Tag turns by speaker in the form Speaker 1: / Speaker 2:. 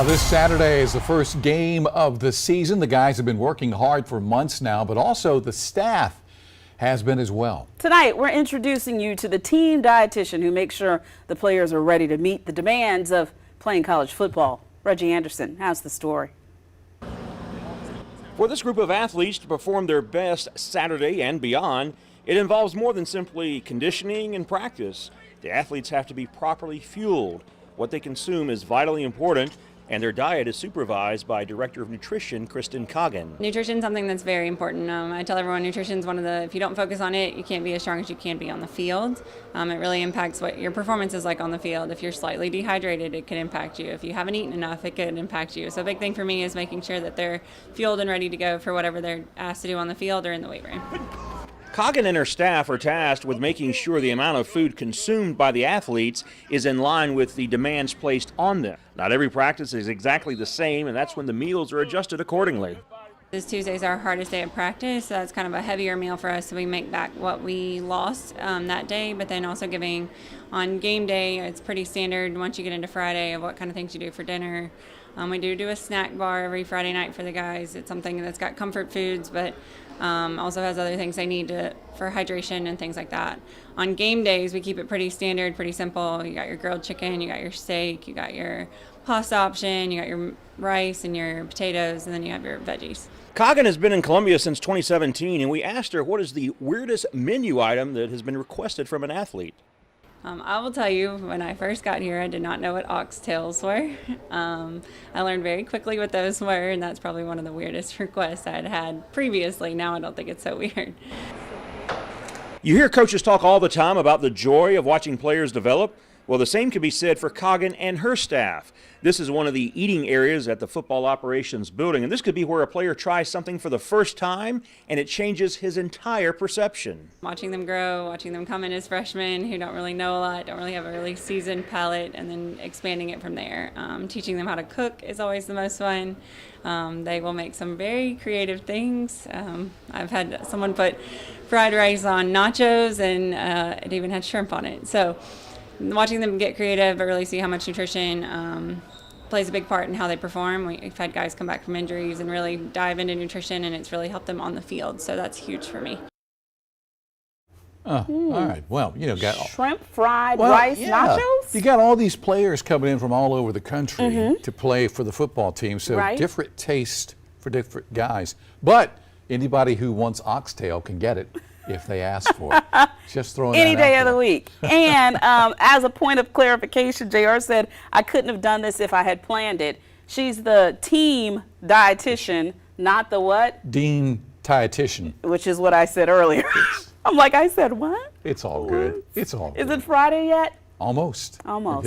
Speaker 1: This Saturday is the first game of the season. The guys have been working hard for months now, but also the staff has been as well.
Speaker 2: Tonight, we're introducing you to the team dietitian who makes sure the players are ready to meet the demands of playing college football. Reggie Anderson has the story.
Speaker 3: For this group of athletes to perform their best Saturday and beyond, it involves more than simply conditioning and practice. The athletes have to be properly fueled. What they consume is vitally important, and their diet is supervised by Director of Nutrition, Kristen Coggin.
Speaker 4: Nutrition is something that's very important. I tell everyone nutrition is one of the, if you don't focus on it, you can't be as strong as you can be on the field. It really impacts what your performance is like on the field. If you're slightly dehydrated, it can impact you. If you haven't eaten enough, it could impact you. So a big thing for me is making sure that they're fueled and ready to go for whatever they're asked to do on the field or in the weight room.
Speaker 3: Coggin and her staff are tasked with making sure the amount of food consumed by the athletes is in line with the demands placed on them. Not every practice is exactly the same, and that's when the meals are adjusted accordingly.
Speaker 4: This Tuesday's our hardest day of practice, so that's kind of a heavier meal for us, so we make back what we lost that day, but then also giving on game day, it's pretty standard once you get into Friday of what kind of things you do for dinner. We do a snack bar every Friday night for the guys. It's something that's got comfort foods, but also has other things they need for hydration and things like that. On game days, we keep it pretty standard, pretty simple. You got your grilled chicken, you got your steak, you got your pasta option, you got your rice and your potatoes, and then you have your veggies.
Speaker 3: Coggin has been in Columbia since 2017, and we asked her what is the weirdest menu item that has been requested from an athlete.
Speaker 4: I will tell you, when I first got here, I did not know what oxtails were. I learned very quickly what those were, and that's probably one of the weirdest requests I had previously. Now I don't think it's so weird.
Speaker 3: You hear coaches talk all the time about the joy of watching players develop. Well, the same can be said for Coggin and her staff. This is one of the eating areas at the football operations building, and this could be where a player tries something for the first time and it changes his entire perception.
Speaker 4: Watching them grow, watching them come in as freshmen who don't really know a lot, don't really have a really seasoned palate, and then expanding it from there. Teaching them how to cook is always the most fun. They will make some very creative things. I've had someone put fried rice on nachos, and it even had shrimp on it. So watching them get creative, but really see how much nutrition plays a big part in how they perform. We've had guys come back from injuries and really dive into nutrition, and it's really helped them on the field. So that's huge for me.
Speaker 1: All right. Well, got
Speaker 2: Shrimp, fried rice, nachos?
Speaker 1: You got all these players coming in from all over the country to play for the football team, so different taste for different guys. But anybody who wants oxtail can get it if they ask for it. Just throwing
Speaker 2: Any
Speaker 1: that out
Speaker 2: day
Speaker 1: there.
Speaker 2: of the week. And as a point of clarification, JR said, I couldn't have done this if I had planned it. She's the team dietitian, not the what?
Speaker 1: Dean dietitian.
Speaker 2: Which is what I said earlier. I'm like, I said what?
Speaker 1: It's all good. It's all good.
Speaker 2: Is it Friday yet?
Speaker 1: Almost.
Speaker 2: Almost.